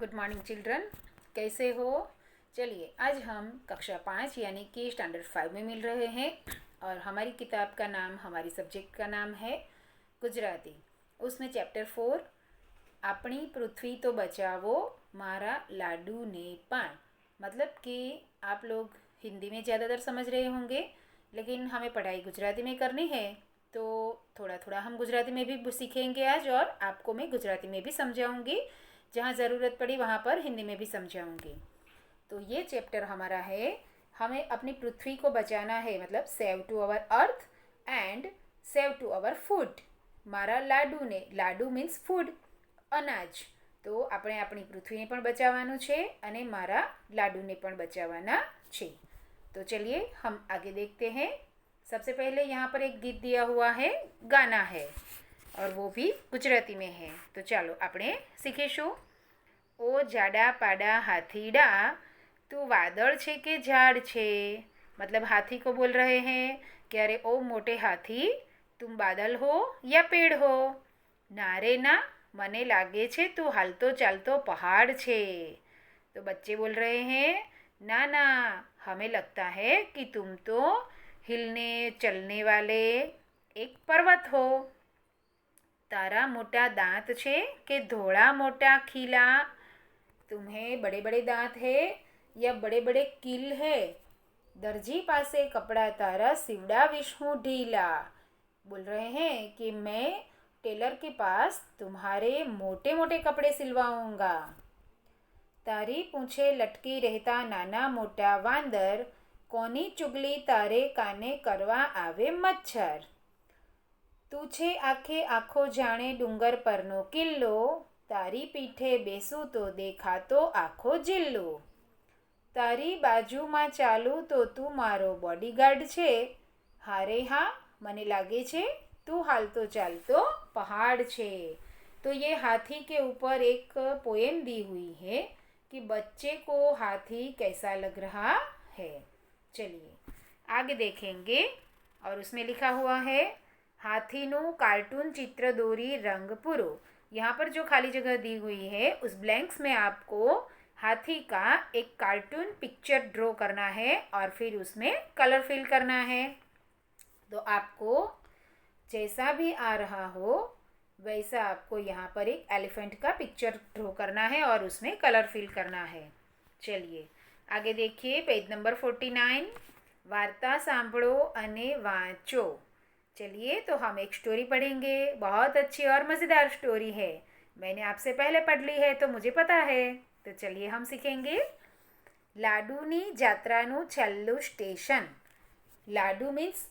Good morning children, कैसे हो। चलिए आज हम कक्षा 5 यानी कि स्टैंडर्ड 5 में मिल रहे हैं और हमारी किताब का नाम, हमारी सब्जेक्ट का नाम है गुजराती। उसमें चैप्टर 4 अपनी पृथ्वी तो बचावो मारा लाडू ने पान। मतलब कि आप लोग हिंदी में ज़्यादातर समझ रहे होंगे, लेकिन हमें पढ़ाई गुजराती में करनी है तो थोड़ा थोड़ा हम गुजराती में भी सीखेंगे आज, और आपको मैं गुजराती में भी समझाऊंगी। जहाँ ज़रूरत पड़ी वहाँ पर हिंदी में भी समझाऊंगी। तो ये चैप्टर हमारा है, हमें अपनी पृथ्वी को बचाना है, मतलब save to our earth and save to our food. મારા લાડુને, લાડુ મીન્સ ફૂડ, અનાજ. તો આપણે આપણી પૃથ્વીને પણ બચાવવાનું છે અને મારા લાડુને પણ બચાવવાના છે. तो चलिए हम आगे देखते हैं। सबसे पहले यहाँ पर एक गीत दिया हुआ है, गाना है और वो भी गुजराती में है। तो चलो આપણે શીખીશું। ओ जाड़ा पाड़ा हाथीड़ा तू वादळ छे के झाड़ छे। मतलब हाथी को बोल रहे हैं कि अरे ओ मोटे हाथी, तुम बादल हो या पेड़ हो। ना रे ना, मने लागे छे तू हालतो चालतो पहाड़ छे। तो बच्चे बोल रहे हैं ना ना, हमें लगता है कि तुम तो हिलने चलने वाले एक पर्वत हो। तारा मोटा दांत छे के धोड़ा मोटा खीला। तुम्हें बड़े बड़े दांत है या बड़े बड़े कील है। दर्जी पासे कपड़ा तारा सिवड़ावीश हूँ ढीला। बोल रहे हैं कि मैं टेलर के पास तुम्हारे मोटे मोटे कपड़े सिलवाऊंगा। तारी पूछे लटकी रहता नाना मोटा वांदर, कोनी चुगली तारे काने करवा आवे मच्छर। તું છે આખે આખો જાણે ડુંગર પરનો કિલ્લો, તારી પીઠે બેસું તો દેખાતો આખો જિલ્લો। તારી બાજુમાં ચાલું તો તું મારો બોડીગાર્ડ છે। હારે હા, મને લાગે છે તું હાલતો ચાલતો પહાड़ છે। तो ये हाथी के ऊपर एक पोएम दी हुई है कि बच्चे को हाथी कैसा लग रहा है। चलिए आगे देखेंगे और उसमें लिखा हुआ है हाथीનું कार्टून चित्र दोरी रंग पुरो। यहाँ पर जो खाली जगह दी हुई है उस ब्लैंक्स में आपको हाथी का एक कार्टून पिक्चर ड्रॉ करना है और फिर उसमें कलर फिल करना है। तो आपको जैसा भी आ रहा हो वैसा आपको यहाँ पर एक एलिफेंट का पिक्चर ड्रॉ करना है और उसमें कलर फिल करना है। चलिए आगे देखिए पेज नंबर 49। वार्ता सांभळो अने वाँचो। चलिए तो हम एक स्टोरी पढ़ेंगे, बहुत अच्छी और मज़ेदार स्टोरी है। मैंने आपसे पहले पढ़ ली है तो मुझे पता है। तो चलिए हम सीखेंगे। लाडूनी जात्रानु छेल्लू स्टेशन। लाडू मीन्स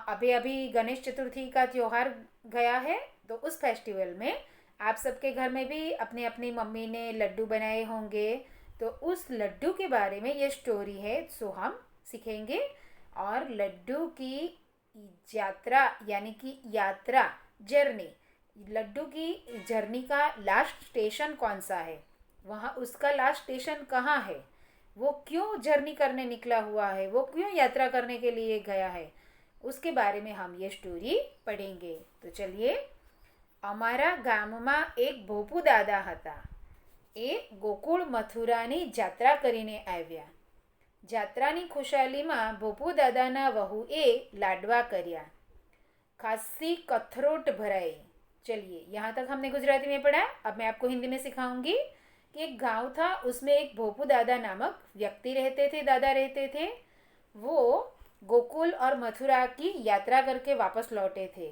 अभी अभी गणेश चतुर्थी का त्यौहार गया है, तो उस फेस्टिवल में आप सबके घर में भी अपनी अपनी मम्मी ने लड्डू बनाए होंगे। तो उस लड्डू के बारे में ये स्टोरी है, सो हम सीखेंगे। और लड्डू की यात्रा यानी कि यात्रा, जर्नी, लड्डू की जर्नी का लास्ट स्टेशन कौन सा है, वहाँ उसका लास्ट स्टेशन कहाँ है, वो क्यों जर्नी करने निकला हुआ है, वो क्यों यात्रा करने के लिए गया है, उसके बारे में हम ये स्टोरी पढ़ेंगे। तो चलिए। અમારા ગામમાં એક ભોપુ દાદા હતા। એ ગોકુળ મથુરાની જાત્રા કરીને આવ્યા। જાત્રાની ખુશાલીમાં ભોપુ દાદાના વહુએ લાડવા કર્યા। खासी कथरोट भराई। चलिए यहाँ तक हमने गुजराती में पढ़ा। अब मैं आपको हिंदी में सिखाऊंगी कि एक गांव था, उसमें एक भोपू दादा नामक व्यक्ति रहते थे, दादा रहते थे। वो गोकुल और मथुरा की यात्रा करके वापस लौटे थे।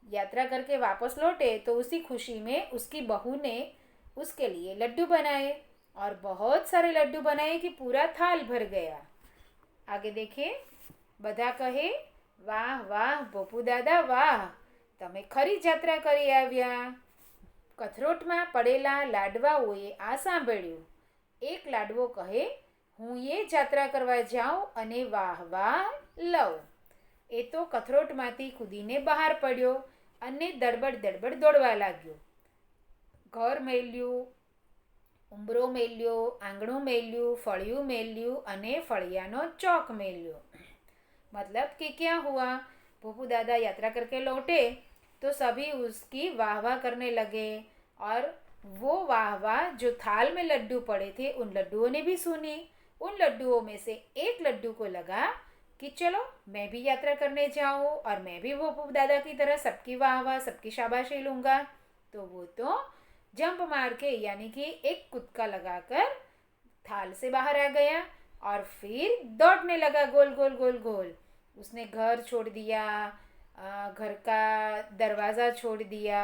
यात्रा करके वापस लौटे तो उसी खुशी में उसकी बहू ने उसके लिए लड्डू बनाए, और बहुत सारे लड्डू बनाए कि पूरा थाल भर गया। आगे देखिए। બધા કહે વાહ વાહ ભોપુ દાદા વાહ, તમે ખરી જાત્રા કરી આવ્યા। કથરોટમાં પડેલા લાડવાઓએ આ સાંભળ્યું। એક લાડવો કહે હું એ જાત્રા કરવા જાઉં અને વાહ વાહ લઉં। એ તો કથરોટમાંથી કૂદીને બહાર પડ્યો અને દડબડ દડબડ દોડવા लाग्યો। ઘર મેલ્યું, ઉંબરો મેલ્યો, આંગણું મેલ્યું, ફળિયું મેલ્યું અને ફળિયાનો ચોક મેલ્યો। मतलब कि क्या हुआ, भोपू दादा यात्रा करके लौटे तो सभी उसकी वाह वाह करने लगे और वो वाह वाह जो थाल में लड्डू पड़े थे उन लड्डुओं ने भी सुनी। उन लड्डुओं में से एक लड्डू को लगा कि चलो मैं भी यात्रा करने जाऊं और मैं भी वो दादा की तरह सबकी वाह वाह सबकी शाबाशी लूँगा। तो वो तो जंप मार के यानी कि एक कूदका लगाकर थाल से बाहर आ गया और फिर दौड़ने लगा गोल गोल गोल गोल। उसने घर छोड़ दिया, घर का दरवाज़ा छोड़ दिया,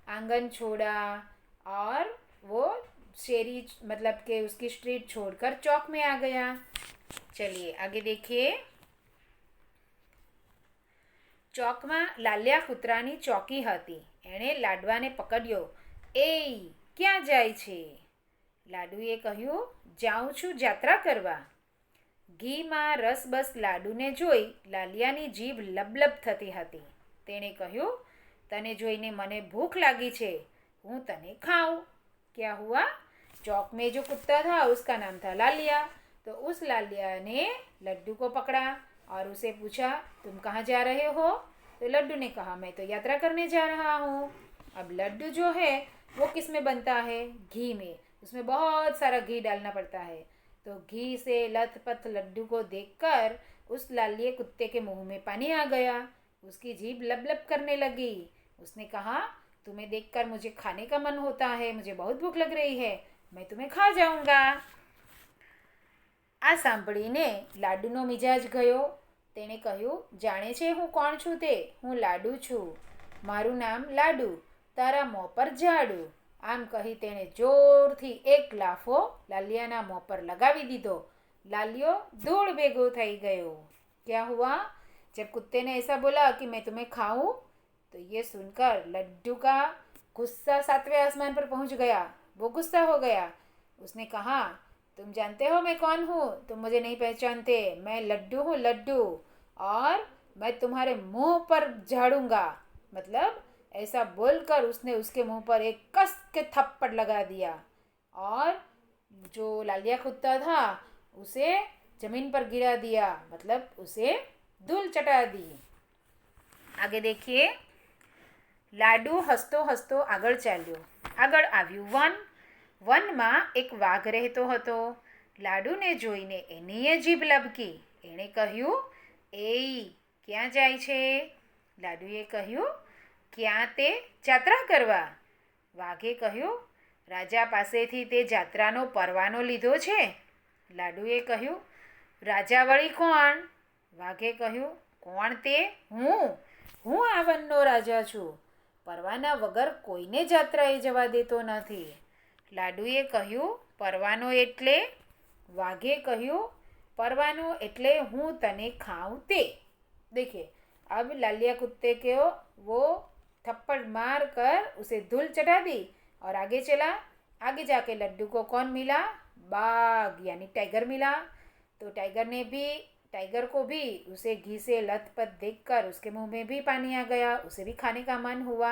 आंगन छोड़ा और वो शेरी मतलब के उसकी स्ट्रीट छोड़कर चौक में आ गया। चलिए आगे देखिए। ચોકમાં લાલિયા કૂતરાની ચોકી હતી. એણે લાડવાને પકડ્યો. એ ક્યાં જાય છે? લાડુએ કહ્યું, જાઉં છું જાત્રા કરવા. ઘીમાં રસબસ લાડુને જોઈ લાલિયાની જીભ લબલબ થતી હતી. તેણે કહ્યું, તને જોઈને મને ભૂખ લાગી છે, હું તને ખાઉં. क्या हुआ? चौक में जो कुत्ता था उसका नाम था लालिया। तो उस लालिया ने लड्डू को पकड़ा और उसे पूछा, तुम कहाँ जा रहे हो? तो लड्डू ने कहा, मैं तो यात्रा करने जा रहा हूँ। अब लड्डू जो है वो किस में बनता है? घी में। उसमें बहुत सारा घी डालना पड़ता है। तो घी से लथपथ लड्डू को देखकर उस लालिये कुत्ते के मुंह में पानी आ गया। उसकी जीभ लबलब करने लगी। उसने कहा, तुम्हें देखकर मुझे खाने का मन होता है, मुझे बहुत भूख लग रही है, मैं तुम्हें खा जाऊंगा। આ સાંભળીને લાડુનો મિજાજ ગયો. તેણે કહ્યું, જાણે છે હું કોણ છું તે? હું લાડુ છું. મારું નામ લાડુ, તારા મોં પર ઝાડુ. આમ કહી તેણે જોરથી એક લાફો લાલિયાના મોં પર લગાવી દીધો. लालियो धूल भेगो થઈ ગયો. क्या हुआ? जब कुत्ते ने ऐसा बोला कि मैं तुम्हें खाऊं, तो ये सुनकर लड्डू का गुस्सा 7वें आसमान पर पहुंच गया। वो गुस्सा हो गया। उसने कहा, तुम जानते हो मैं कौन हूँ? तुम मुझे नहीं पहचानते। मैं लड्डू हूँ, लड्डू, और मैं तुम्हारे मुंह पर झाड़ूंगा। मतलब ऐसा बोलकर उसने उसके मुंह पर एक कस के थप्पड़ लगा दिया और जो लालिया कुत्ता था उसे जमीन पर गिरा दिया, मतलब उसे धूल चटा दी। आगे देखिए। લાડુ હસતો હસતો આગળ ચાલ્યો. આગળ આવ્યું વન. વનમાં એક વાઘ રહેતો હતો. લાડુને જોઈને એનીએ જીભ લબકી. એણે કહ્યું, એ ક્યાં જાય છે? લાડુએ કહ્યું, ક્યાં તે? જાત્રા કરવા. વાઘે કહ્યું, રાજા પાસેથી તે જાત્રાનો પરવાનો લીધો છે. લાડુએ કહ્યું, રાજા વળી કોણ? વાઘે કહ્યું, કોણ તે? હું આ વનનો રાજા છું. પરવાના વગર કોઈને જાત્રાએ જવા દેતો નથી. લાડુએ કહ્યું, પરવાનો એટલે? વાઘે કહ્યું, परवानो एटले हूँ तने खाऊं ते। देखिए अब लालिया कुत्ते के वो थप्पड़ मार कर उसे धूल चटा दी और आगे चला। आगे जाके लड्डू को कौन मिला? बाघ यानी टाइगर मिला। तो टाइगर को भी उसे घी से लथपथ देखकर उसके मुंह में भी पानी आ गया, उसे भी खाने का मन हुआ।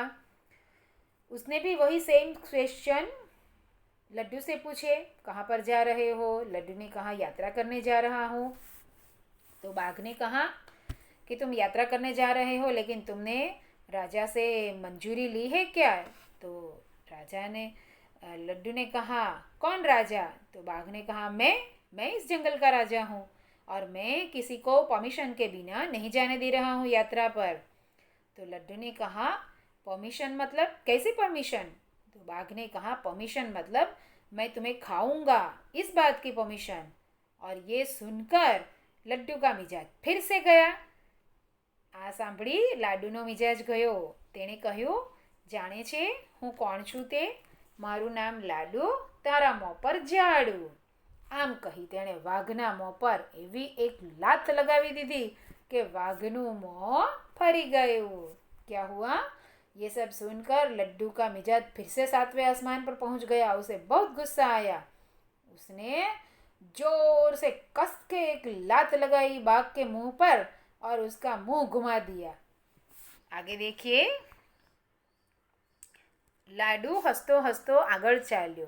उसने भी वही सेम क्वेश्चन लड्डू से पूछे, कहाँ पर जा रहे हो? लड्डू ने कहा यात्रा करने जा रहा हूँ। तो बाघ ने कहा कि तुम यात्रा करने जा रहे हो लेकिन तुमने राजा से मंजूरी ली है क्या? तो राजा ने लड्डू ने कहा कौन राजा? तो बाघ ने कहा मैं इस जंगल का राजा हूँ और मैं किसी को परमिशन के बिना नहीं जाने दे रहा हूँ यात्रा पर। तो लड्डू ने कहा परमिशन मतलब कैसी परमिशन? तो बाघ ने कहा परमिशन मतलब मैं तुम्हें खाऊंगा, इस बात की परमिशन। और ये सुनकर लड्डू का मिजाज फिर से गया। आ सांभળી લાડુનો મિજાજ ગયો। તેણે કહ્યું જાણે છે હું કોણ છું તે? મારું નામ લાડુ, તારા મોં પર ઝાડુ। આમ કહી તેણે વાઘના મોં પર એવી એક લાત લગાવી દીધી કે વાઘનું મોં ફરી ગયું। क्या हुआ? ये सब सुनकर लड्डू का मिजाज फिर से 7वें आसमान पर पहुंच गया। उसे बहुत गुस्सा आया। उसने जोर से कस के एक लात लगाई बाघ के मुंह पर और उसका मुंह घुमा दिया। आगे देखिए। लाडू हसतो हसतो आगळ चाल्यो।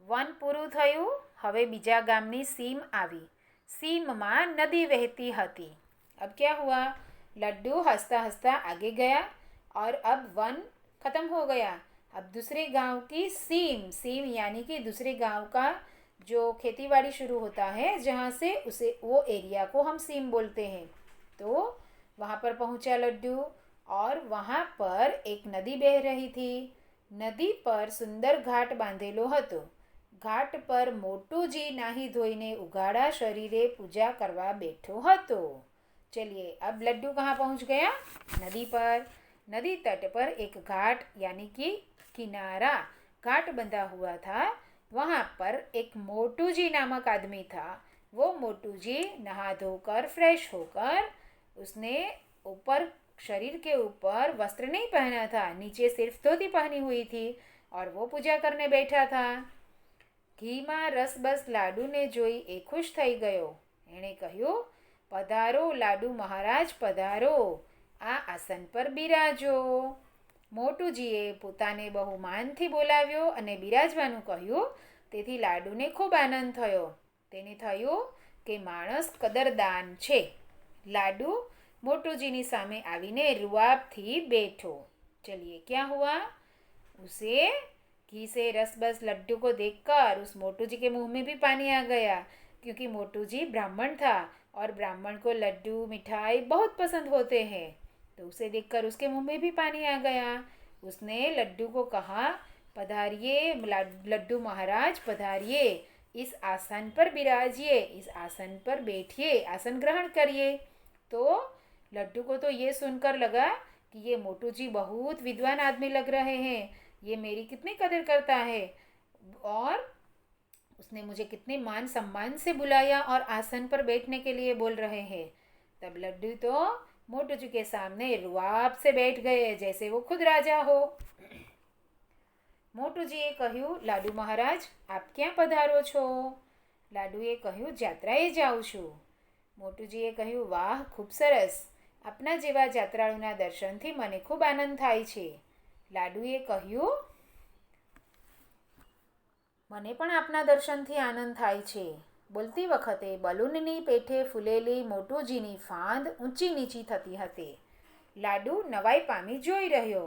वन पूरुं थयुं। हवे बीजा गामनी सीम आवी। सीममां नदी वहती हती। अब क्या हुआ? लड्डू हंसता हंसता आगे गया और अब वन ख़त्म हो गया। अब दूसरे गांव की सीम सीम यानी कि दूसरे गांव का जो खेतीबाड़ी शुरू होता है जहाँ से उसे वो एरिया को हम सीम बोलते हैं। तो वहाँ पर पहुँचा लड्डू और वहाँ पर एक नदी बह रही थी। नदी पर सुंदर घाट बांधेलो હતો। ઘાટ પર મોટુજી નાહી ધોઈને ઉઘાડા શરીરે પૂજા કરવા બેઠો હતો। चलिए अब लड्डू कहाँ पहुँच गया? नदी पर। नदी तट पर एक घाट यानी कि किनारा घाट बंधा हुआ था। वहाँ पर एक मोटू जी नामक आदमी था। वो मोटू जी नहा धोकर फ्रेश होकर उसने ऊपर शरीर के ऊपर वस्त्र नहीं पहना था, नीचे सिर्फ धोती पहनी हुई थी और वो पूजा करने बैठा था। ઘીમાં રસબસ લાડુને જોઈ એ ખુશ થઈ ગયો। એણે કહ્યું, પધારો લાડુ મહારાજ પધારો, આ આસન પર બિરાજો। મોટુજીએ પોતાને બહુ માનથી બોલાવ્યો અને બિરાજવાનું કહ્યું, તેથી લાડુને ખૂબ આનંદ થયો। તેને થયું કે માણસ કદરદાન છે। લાડુ મોટુજીની સામે આવીને રૂઆબથી બેઠો। चलिए क्या हुआ? उसे घी से रसबस लड्डू को देखकर उस मोटू जी के मुंह में भी पानी आ गया, क्योंकि मोटू जी ब्राह्मण था और ब्राह्मण को लड्डू मिठाई बहुत पसंद होते हैं। तो उसे देखकर उसके मुंह में भी पानी आ गया। उसने लड्डू को कहा, पधारिए लड्डू महाराज पधारिए, इस आसन पर बिराजिए, इस आसन पर बैठिए, आसन ग्रहण करिए। तो लड्डू को तो ये सुनकर लगा कि ये मोटू जी बहुत विद्वान आदमी लग रहे हैं, ये मेरी कितनी कदर करता है और उसने मुझे कितने मान सम्मान से बुलाया और आसन पर बैठने के लिए बोल रहे हैं। तब लड्डू तो मोटू जी के सामने रुआब से बैठ गए जैसे वो खुद राजा हो। મોટુજીએ કહ્યું, લાડુ મહારાજ આપ ક્યાં પધારો છો? લાડુએ કહ્યું, જાત્રાએ જાઉં છું। મોટુજીએ કહ્યું, વાહ ખૂબ સરસ, આપના જેવા જાત્રાળુના દર્શનથી મને ખૂબ આનંદ થાય છે। લાડુએ કહ્યું, મને પણ આપના દર્શનથી આનંદ થાય છે। બોલતી વખતે બલૂનની પેઠે ફૂલેલી મોટુજીની ફાંદ ઊંચી નીચી થતી હતી। લાડુ નવાઈ પામી જોઈ રહ્યો।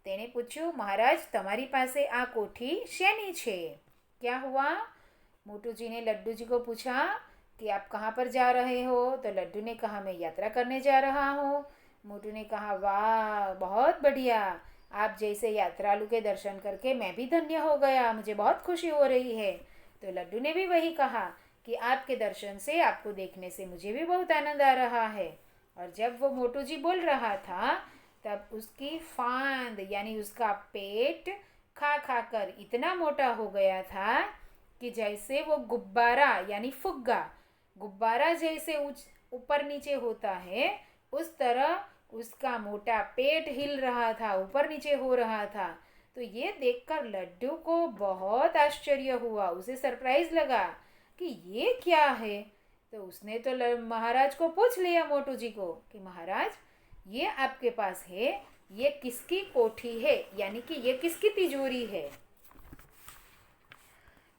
તેણે પૂછ્યું, મહારાજ તમારી પાસે આ કોઠી શેની છે? क्या हुआ? मोटू जी ने लड्डू जी को पूछा कि आप कहाँ पर जा रहे हो? तो लड्डू ने कहा, मैं यात्रा करने जा रहा हूँ। मोटू ने कहा, वाह बहुत बढ़िया, आप जैसे यात्रालु के दर्शन करके मैं भी धन्य हो गया, मुझे बहुत खुशी हो रही है। तो लड्डू ने भी वही कहा कि आपके दर्शन से, आपको देखने से मुझे भी बहुत आनंद आ रहा है। और जब वो मोटू जी बोल रहा था तब उसकी फांद यानी उसका पेट खा खा कर इतना मोटा हो गया था कि जैसे वो गुब्बारा यानी फुग्गा, गुब्बारा जैसे ऊपर नीचे होता है उस तरह उसका मोटा पेट हिल रहा था, ऊपर नीचे हो रहा था। तो ये देखकर लड्डू को बहुत आश्चर्य हुआ, उसे सरप्राइज लगा कि ये क्या है। तो उसने तो महाराज को पूछ लिया, मोटू जी को, कि महाराज ये आपके पास है, ये किसकी कोठी है, यानी कि ये किसकी तिजोरी है?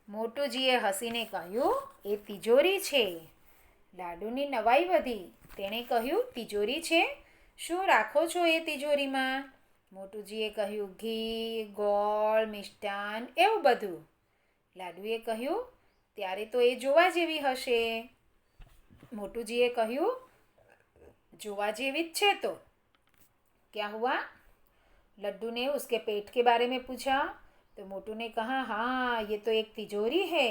મોટુજીએ હસીને કહ્યું, એ તિજોરી છે। લાડુની નવાઈ વધી। તેણે કહ્યું, તિજોરી છે? શું રાખો છો એ તિજોરીમાં? મોટુજીએ કહ્યું, ઘી, ગોળ, મિષ્ટાન એવું બધું। લાડુએ કહ્યું, ત્યારે તો એ જોવા જેવી હશે। મોટુજીએ કહ્યું, જોવા જેવી જ છે તો। क्या हुआ? लड्डू ने उसके पेट के बारे में पूछा तो मोटू ने कहा, हाँ ये तो एक तिजोरी है।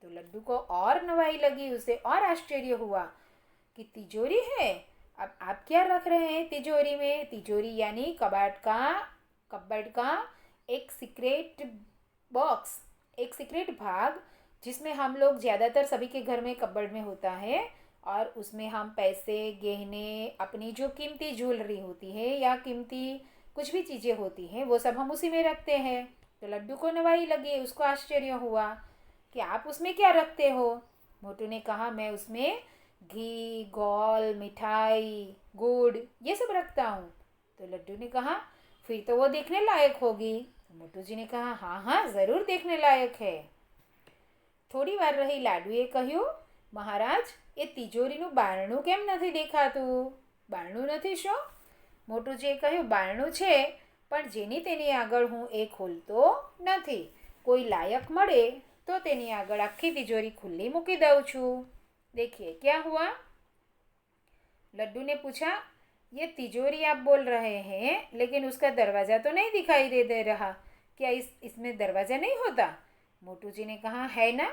तो लड्डू को और नवाई लगी, उसे और आश्चर्य हुआ कि तिजोरी है, अब आप क्या रख रहे हैं तिजोरी में? तिजोरी यानी कबर्ड का एक सीक्रेट बॉक्स, एक सीक्रेट भाग जिसमें हम लोग ज़्यादातर सभी के घर में कबर्ड में होता है और उसमें हम पैसे, गहने, अपनी जो कीमती ज्वेलरी होती है या कीमती कुछ भी चीज़ें होती हैं वो सब हम उसी में रखते हैं। तो लड्डू को नवाई लगी, उसको आश्चर्य हुआ कि आप उसमें क्या रखते हो? मोटू ने कहा, मैं उसमें घी, गोल, मिठाई, गुड़ ये सब रखता हूँ। तो लड्डू ने कहा, फिर तो वो देखने लायक होगी। तो मोटू जी ने कहा, हाँ हाँ ज़रूर देखने लायक है। થોડી વાર રહી લાડુએ કહ્યું, મહારાજ એ તિજોરીનું બારણું કેમ નથી દેખાતું? બારણું નથી શું? મોટુજીએ કહ્યું, બારણું છે પણ જેની તેની આગળ હું એ ખોલતો નથી. કોઈ લાયક મળે તો તેની આગળ આખી તિજોરી ખુલ્લી મૂકી દઉં છું. देखिए क्या हुआ? लड्डू ने पूछा, ये तिजोरी आप बोल रहे हैं लेकिन उसका दरवाज़ा तो नहीं दिखाई दे रहा, क्या इसमें दरवाज़ा नहीं होता? मोटू जी ने कहा, है ना,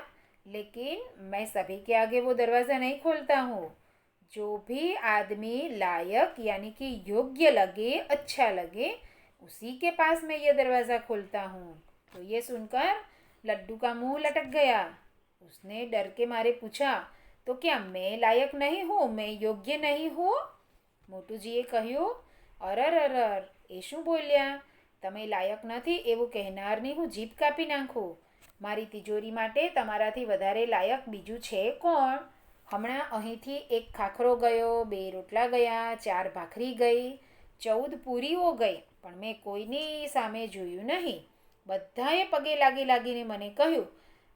लेकिन मैं सभी के आगे वो दरवाज़ा नहीं खोलता हूँ. जो भी आदमी लायक यानी कि योग्य लगे, अच्छा लगे, उसी के पास मैं ये दरवाज़ा खोलता हूँ. तो ये सुनकर लड्डू का मुंह लटक गया. उसने डर के मारे पूछा, तो क्या मैं लायक नहीं हूँ, मैं योग्य नहीं हूँ? મોટુજીએ કહ્યું, અરર એ શું બોલ્યા? તમે લાયક નથી એવું કહેનારની હું જીભ કાપી નાખું. મારી તિજોરી માટે તમારાથી વધારે લાયક બીજું છે કોણ? હમણાં અહીંથી એક ખાખરો ગયો, 2 રોટલા ગયા, 4 ભાખરી ગઈ, 14 પૂરીઓ ગઈ, પણ મેં કોઈની સામે જોયું નહીં. બધાએ પગે લાગીને મને કહ્યું,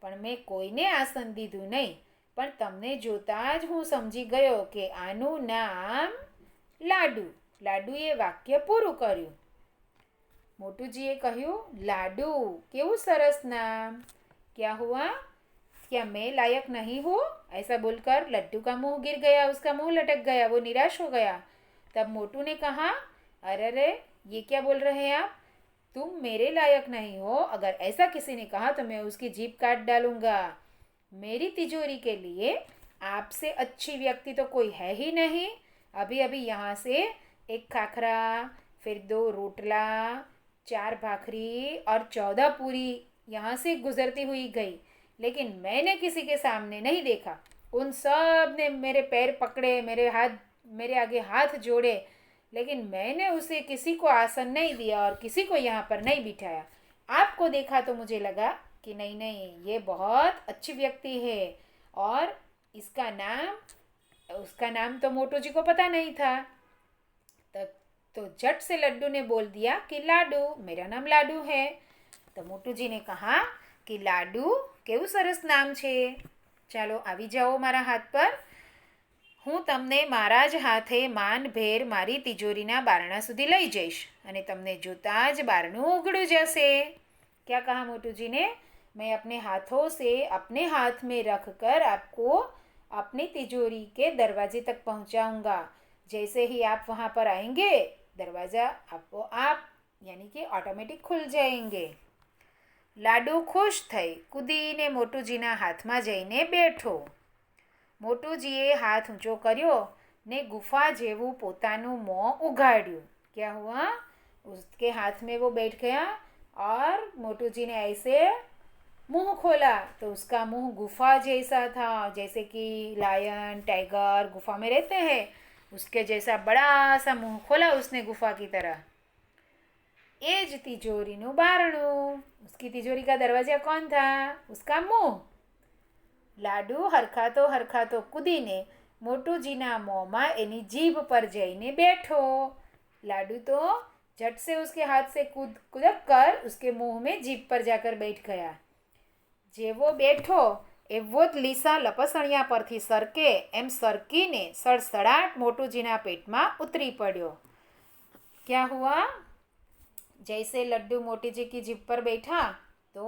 પણ મેં કોઈને આસન દીધું નહીં. પણ તમને જોતાં જ હું સમજી ગયો કે આનું નામ લાડુ. લાડુએ વાક્ય પૂરું કર્યું. મોટુજીએ કહ્યું, લાડુ, કેવું સરસ નામ. क्या हुआ? क्या मैं लायक नहीं हूँ? ऐसा बोलकर लड्डू का मुंह गिर गया, उसका मुंह लटक गया, वो निराश हो गया. तब मोटू ने कहा, अरे ये क्या बोल रहे हैं आप? तुम मेरे लायक नहीं हो. अगर ऐसा किसी ने कहा तो मैं उसकी जीभ काट डालूंगा. मेरी तिजोरी के लिए आपसे अच्छी व्यक्ति तो कोई है ही नहीं. अभी अभी यहाँ से एक खाखरा, फिर 2 रोटला, 4 भाखरी और 14 पूरी यहाँ से गुजरती हुई गई, लेकिन मैंने किसी के सामने नहीं देखा. उन सब ने मेरे पैर पकड़े, मेरे आगे हाथ जोड़े, लेकिन मैंने उसे किसी को आसन नहीं दिया और किसी को यहाँ पर नहीं बिठाया. आपको देखा तो मुझे लगा कि नहीं, ये बहुत अच्छी व्यक्ति है. और उसका नाम तो मोटू जी को पता नहीं था. तो झट से लड्डू ने बोल दिया कि लाडू, मेरा नाम लाडू है. तो मोटू जी ने कहा कि लाडू, કેવું સરસ નામ છે. ચાલો આવી જાઓ મારા હાથ પર. હું તમને મારા જ હાથે માનભેર મારી તિજોરીના બારણા સુધી લઈ જઈશ અને તમને જોતાં જ બારણું ઉઘડું જશે. क्या कहा मोटू जी ने? मैं अपने हाथों से अपने हाथ में रख कर आपको अपनी तिजोरी के दरवाजे तक पहुंचाऊंगा. जैसे ही आप वहाँ पर आएंगे, दरवाज़ा आपको यानी कि ऑटोमेटिक खुल जाएंगे. લાડુ ખુશ થઈ કૂદીને મોટુજીના હાથમાં જઈને બેઠો. મોટુજીએ હાથ ઊંચો કર્યો ને ગુફા જેવું પોતાનું મોં ઉઘાડ્યું. क्या हुआ? उसके हाथ में वो बैठ गया और मोटूजी ने ऐसे मुंह खोला तो उसका मुंह गुफा जैसा था, जैसे कि लायन, टाइगर गुफा में रहते हैं, उसके जैसा बड़ा सा मुंह खोला उसने गुफा की तरह. ए ज तिजोरीનું બારણું. उसकी तिजोरी का दरवाजा कौन था? उसका मुंह. લાડુ હરખાતો કૂદીને મોટુજીના મોંમાં એની જીભ પર જઈને બેઠો. लाडू तो झट से उसके हाथ से कूद कर उसके मुंह में जीभ पर जाकर बैठ गया. જેવો બેઠો એવો જ લીસા લપસણિયા પરથી સરકે એમ સરકીને સડસડાટ મોટુજીના પેટમાં ઉતરી પડ્યો. क्या हुआ? जैसे लड्डू मोटी जी की जिप पर बैठा तो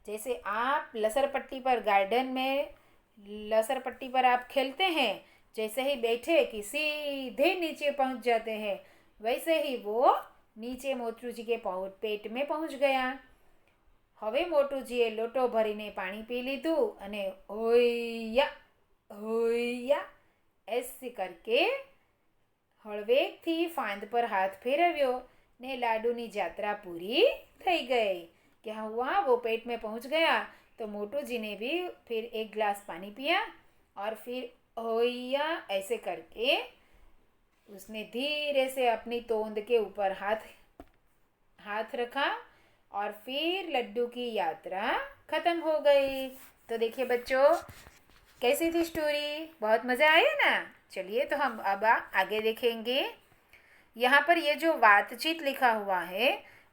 जैसे आप लसरपट्टी पर गार्डन में लसरपट्टी पर आप खेलते हैं, जैसे ही बैठे कि सीधे नीचे पहुंच जाते हैं, वैसे ही वो नीचे मोटू जी के पेट में पहुंच गया. હવે મોટુજીએ લોટો ભરીને પાણી પી લીધું અને હોયા હોયા ऐसे करके હળવેકથી ફાંદ પર હાથ ફેરવ્યો ने लाडू की यात्रा पूरी થઈ गई. क्या हुआ? वो पेट में पहुंच गया तो मोटू जी ने भी फिर एक गिलास पानी पिया और फिर होया ऐसे करके उसने धीरे से अपनी तोंद के ऊपर हाथ रखा और फिर लड्डू की यात्रा ख़त्म हो गई. तो देखिए बच्चों, कैसी थी स्टोरी? बहुत मज़ा आया ना? चलिए तो हम अब आगे देखेंगे. यहाँ पर ये जो बातचीत लिखा हुआ है,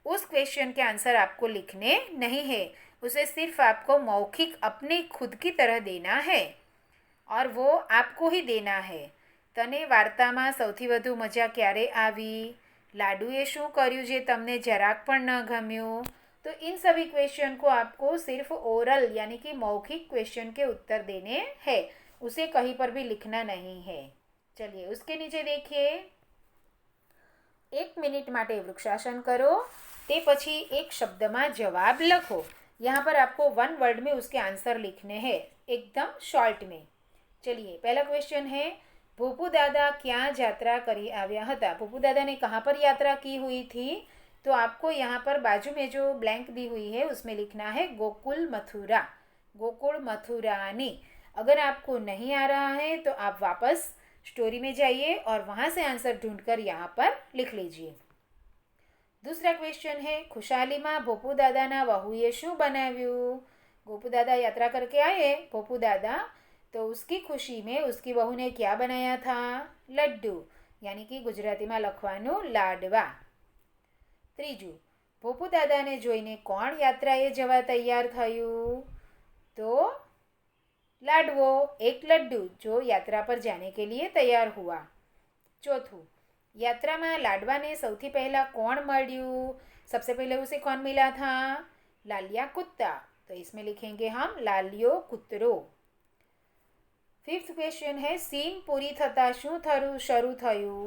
उस क्वेश्चन के आंसर आपको लिखने नहीं है, उसे सिर्फ आपको मौखिक अपनी खुद की तरह देना है और वो आपको ही देना है. તને વાર્તામાં સૌથી વધુ મજા ક્યારે આવી? लाडूए शू कर्યું જે તમને જરાક પણ ન ગમ્યું? तो इन सभी क्वेश्चन को आपको सिर्फ ओरल यानी कि मौखिक क्वेश्चन के उत्तर देने हैं, उसे कहीं पर भी लिखना नहीं है। चलिए उसके नीचे देखिए, 1 मिनिट માટે વૃક્ષાસન કરો, તે પછી एक शब्द में जवाब लखो। यहाँ पर आपको 1 वर्ड में उसके आंसर लिखने हैं, एकदम शॉर्ट में। चलिए पहला क्वेश्चन है, भोपू दादा क्या यात्रा करी आव्या हता? भोपू दादा ने कहाँ पर यात्रा की हुई थी? तो आपको यहाँ पर बाजू में जो ब्लैंक दी हुई है उसमें लिखना है गोकुल मथुरा, गोकुल मथुरानी। अगर आपको नहीं आ रहा है तो आप वापस स्टोरी में जाइए और वहाँ से आंसर ढूंढकर यहाँ पर लिख लीजिए। दूसरा क्वेश्चन है, खुशहाली में भोपू दादा ना वहुए शू बनाव्यू? गोपू दादा यात्रा करके आए भोपू दादा, तो उसकी खुशी में उसकी बहू ने क्या बनाया था? लड्डू, यानी कि गुजराती में लखवानु लाडवा। ત્રીજું, ભોપુ દાદાને જોઈને કોણ યાત્રાએ જવા તૈયાર થયું? તો लाडवो, एक लड्डू जो यात्रा पर जाने के लिए तैयार हुआ। चौथुं, यात्रा में लाडवा ने सौथी पहला कौन मळ्યું? सबसे पहले उसे कौन मिला था? लालिया कुत्ता, तो इसमें लिखेंगे हम लालियो कुतरो। 5th क्वेश्चन है, सीम पूरी थता शू शुरू थयुं?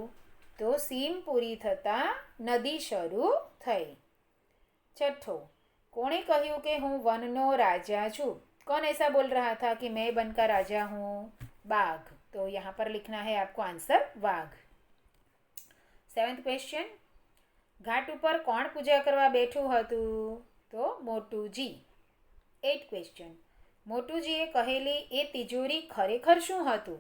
तो सीम पूरी थता नदी शुरू थई। छठो, कोणे कह્યું કે હું વનનો राजा છું? कौन ऐसा बोल रहा था कि मैं वन का राजा हूँ? बाघ, तो यहाँ पर लिखना है आपको आंसर वाघ। 7th क्वेश्चन, घाट ऊपर कौन पूजा करवा बैठું હતું? तो मोटूजी। 8th क्वेश्चन, मोटूजीए कहेली ए तिजोरी खरेखर શું હતું?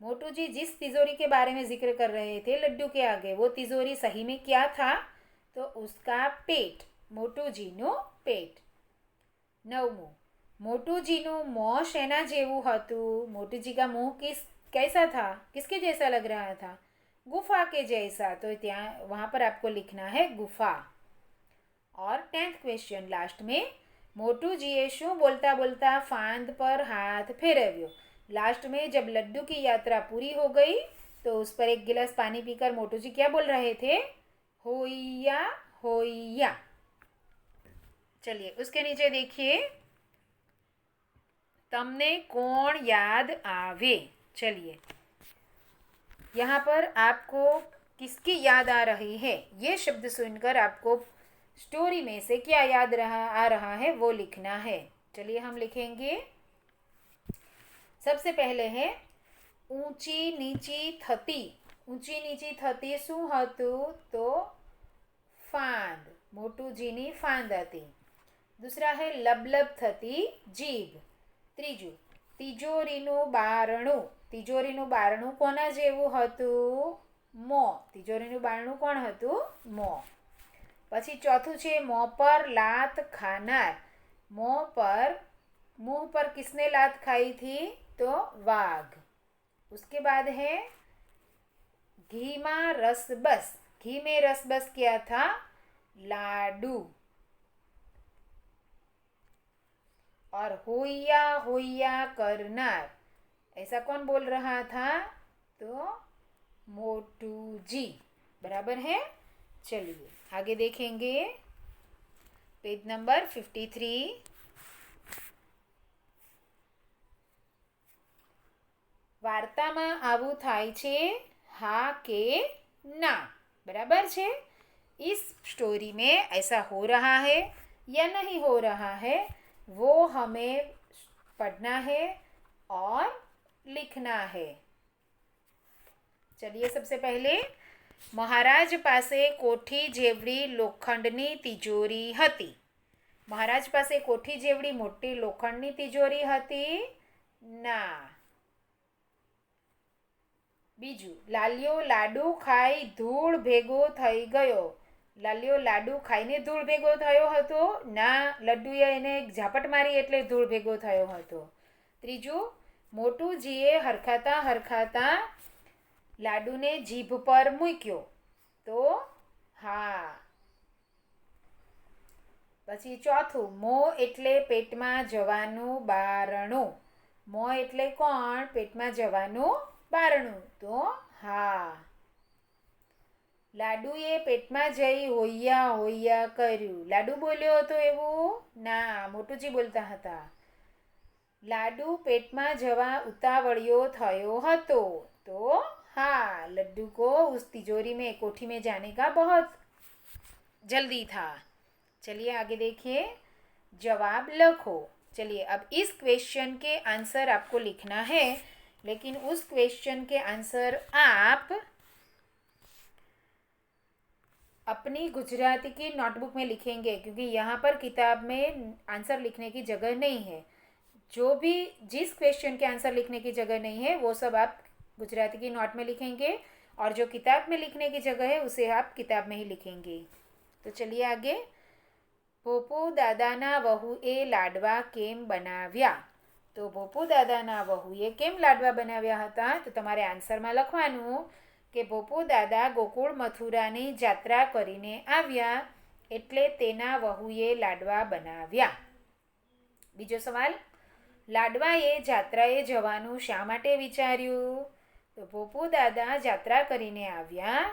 मोटू जी जिस तिजोरी के बारे में जिक्र कर रहे थे लड्डू के आगे, वो तिजोरी सही में क्या था? तो उसका पेट, मोटू जी नु पेट। 9मुं, मोटू जी नु मों शेना जेवू हतुं? मोटू जी का मुंह कैसा था, किसके जैसा लग रहा था? गुफा के जैसा, तो ત્યાં वहाँ पर आपको लिखना है गुफा। और 10th क्वेश्चन लास्ट में, मोटू जीए शू बोलता बोलता फांद पर हाथ फेरव्यो? लास्ट में जब लड्डू की यात्रा पूरी हो गई तो उस पर एक गिलास पानी पीकर मोटू जी क्या बोल रहे थे? होइया होइया। चलिए उसके नीचे देखिए, तमने कौन याद आवे? चलिए यहाँ पर आपको किसकी याद आ रही है, ये शब्द सुनकर आपको स्टोरी में से क्या याद आ रहा है वो लिखना है। चलिए हम लिखेंगे। सबसे पहले है ऊंची नीची थती। ऊंची नीची थती शू हतुं? तो फांद, मोटूजीनी फांद हती। दूसरा है लबलब थती जीभ। ત્રીજું, तिजोरीનું બારણું। तिजोरीનું બારણું કોના જેવું હતું? મોં। तिजोरीનું બારણું કોણ હતું? મોં। પછી ચોથું છે મોં પર લાત ખાનાર। મોં पर, मुंह पर किसने लात खाई थी? तो वाघ। उसके बाद है घी में रसबस। घी में रसबस क्या था? लाडू। और होइया होइया करनार, ऐसा कौन बोल रहा था? तो मोटू जी। बराबर है। चलिए आगे देखेंगे, पेज नंबर 53। वार्ता में आवू थाय छे, हाँ के ना? बराबर छे। इस स्टोरी में ऐसा हो रहा है या नहीं हो रहा है वो हमें पढ़ना है और लिखना है। चलिए सबसे पहले, महाराज पासे कोठी जेवड़ी लोखंडनी तिजोरी हती। महाराज पासे कोठी जेवड़ी मोटी लोखंडनी तिजोरी हती? ना। बीजू, लालियो लाडू खाई धूळ भेगो थई गयो। लालियो लाडू खाईने धूळ भेगो थयो हतो? ना, लड्डूए एने झापट मारी एटले धूळ भेगो थयो हतो। त्रीजू, मोटूजीए हरखाता हरखाता लाडूने जीभ पर मूक्यो। तो हाँ। પછી ચોથું, મોં એટલે પેટમાં જવાનું બારણું। મોં એટલે કોણ? પેટમાં જવાનું બારણું, તો હા। લાડુએ પેટમાં જઈ હોયા હોયા કર્યું. લાડુ બોલ્યો હતો એવું? ના, મોટુજી બોલતા હતા. લાડુ પેટમાં જવા ઉતાવળિયો થયો હતો. તો हाँ, लड्डू को उस तिजोरी में कोठी में जाने का बहुत जल्दी था. चलिए आगे देखिए. जवाब लिखो. चलिए अब इस क्वेश्चन के आंसर आपको लिखना है, लेकिन उस क्वेश्चन के आंसर आप अपनी गुजराती की नोटबुक में लिखेंगे, क्योंकि यहाँ पर किताब में आंसर लिखने की जगह नहीं है. जो भी जिस क्वेश्चन के आंसर लिखने की जगह नहीं है वो सब आप गुजराती की नोट में लिखेंगे, और जो किताब में लिखने की जगह है उसे आप किताब में ही लिखेंगे. तो चलिए आगे. ભોપુ દાદાના વહુએ લાડવા કેમ બનાવ્યા? તો ભોપુ દાદાના વહુએ કેમ લાડવા બનાવ્યા હતા? તો તમારે આન્સરમાં લખવાનું કે ભોપુ દાદા ગોકુળ મથુરાની જાત્રા કરીને આવ્યા એટલે તેના વહુએ લાડવા બનાવ્યા. બીજો સવાલ. લાડવાએ જાત્રાએ જવાનું શા માટે વિચાર્યું? તો ભોપુ દાદા જાત્રા કરીને આવ્યા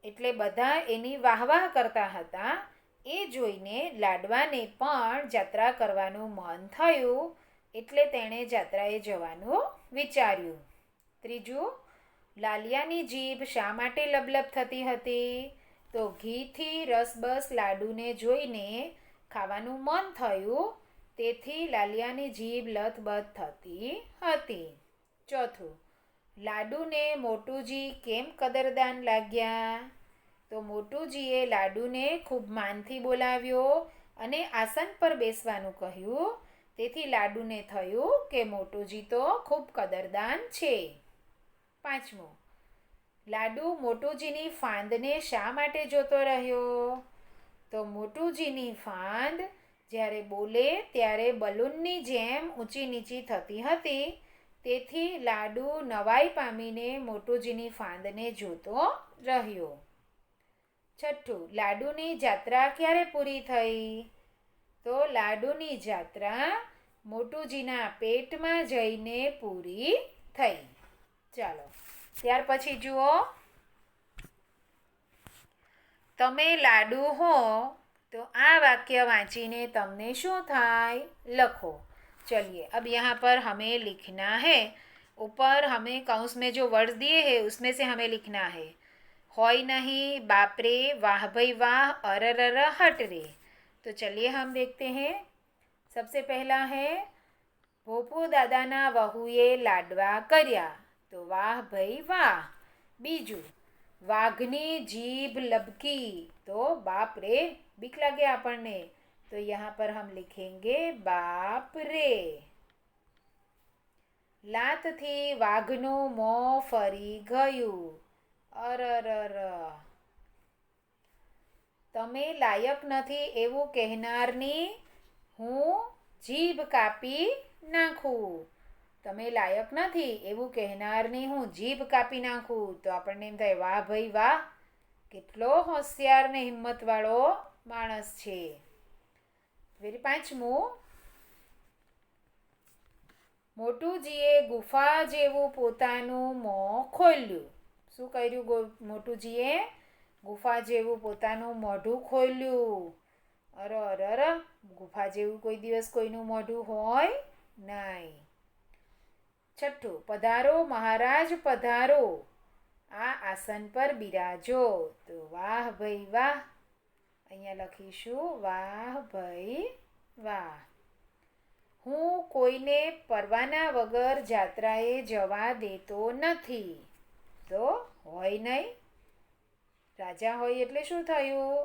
એટલે બધા એની વાહવાહ કરતા હતા. એ જોઈને લાડવાને પણ જાત્રા કરવાનું મન થયું એટલે તેણે જાત્રાએ જવાનું વિચાર્યું. ત્રીજું. લાલિયાની જીભ શા માટે લબલબ થતી હતી? તો ઘીથી રસબસ લાડુને જોઈને ખાવાનું મન થયું તેથી લાલિયાની જીભ લથબથ થતી હતી. ચોથું. લાડુને મોટુજી કેમ કદરદાન લાગ્યા? તો મોટુજીએ લાડુને ખૂબ માનથી બોલાવ્યો અને આસન પર બેસવાનું કહ્યું, તેથી લાડુને થયું કે મોટુજી તો ખૂબ કદરદાન છે. પાંચમું. લાડુ મોટુજીની ફાંદને શા માટે જોતો રહ્યો? તો મોટુજીની ફાંદ જ્યારે બોલે ત્યારે બલૂનની જેમ ઊંચી નીચી થતી હતી, તેથી લાડુ નવાઈ પામીને મોટુજીની ફાંદને જોતો રહ્યો. છઠ્ઠું. લાડુની જાત્રા ક્યારે પૂરી થઈ? તો લાડુની જાત્રા મોટુજીના પેટમાં જઈને પૂરી થઈ. ચાલો ત્યાર પછી જુઓ. તમે લાડુ હો तो आ वाक्य वाँचीने तमने शू थाय लखो. चलिए अब यहाँ पर हमें लिखना है. ऊपर हमें कौंस में जो वर्ड्स दिए हैं उसमें से हमें लिखना है. होय नहीं, बाप रे, वाह भाई वाह, अररर हट रे. तो चलिए हम देखते हैं. सबसे पहला है भोपू दादाना वहुए लाडवा कर्या. तो वाह भाई वाह. बीजू. वाघनी जीभ लबकी. तो बाप रे, बीक लगे આપણને, तो यहाँ पर हम लिखेंगे बाप रे. लात थी वाघनु मों फरी गयु. अररर. तमे लायक नथी एवं कहेनारनी हूँ जीभ कापी नाखूँ. तमे लायक नथी एवं कहेनारनी हूँ जीभ कापी नाखूँ. तो आपणे एम थाय वाह भाई वाह, केटलो होशियार ने हिम्मतवाळो माणस छे. फिर पांचमું. મોટુજીએ ગુફા જેવું પોતાનું મોં ખોલ્યું. શું કર્યું મોટુજીએ? ગુફા જેવું પોતાનું મોઢું ખોલ્યું. અરર, ગુફા જેવું કોઈ દિવસ કોઈનું મોઢું હોય નહીં. છઠ્ઠું. પધારો મહારાજ પધારો, આ આસન પર બિરાજો. તો વાહ ભાઈ વાહ. અહીંયા લખીશું વાહ ભાઈ વાહ. હું કોઈને પરવાના વગર જાત્રાએ જવા દેતો નથી. તો હોય નહીં. રાજા હોય એટલે શું થયું?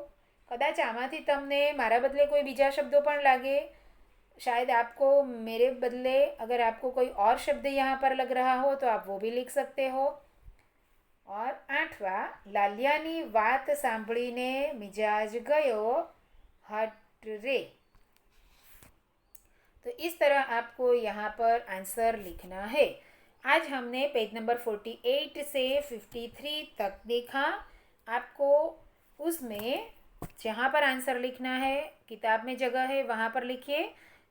કદાચ આમાંથી તમને મારા બદલે કોઈ બીજા શબ્દો પણ લાગે. शायद आपको मेरे बदले अगर आपको कोई और शब्द यहाँ पर लग रहा हो तो आप वो भी लिख सकते हो. और 8वां. लालियानी वात सांभळीने मिजाज गयो हट रे. तो इस तरह आपको यहाँ पर आंसर लिखना है. आज हमने पेज नंबर 48 से 53 तक देखा. आपको उसमें जहाँ पर आंसर लिखना है किताब में जगह है वहाँ पर लिखिए.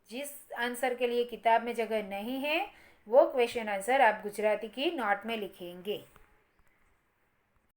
जिस आंसर के लिए किताब में जगह नहीं है वो क्वेश्चन आंसर आप गुजराती की नोट में लिखेंगे.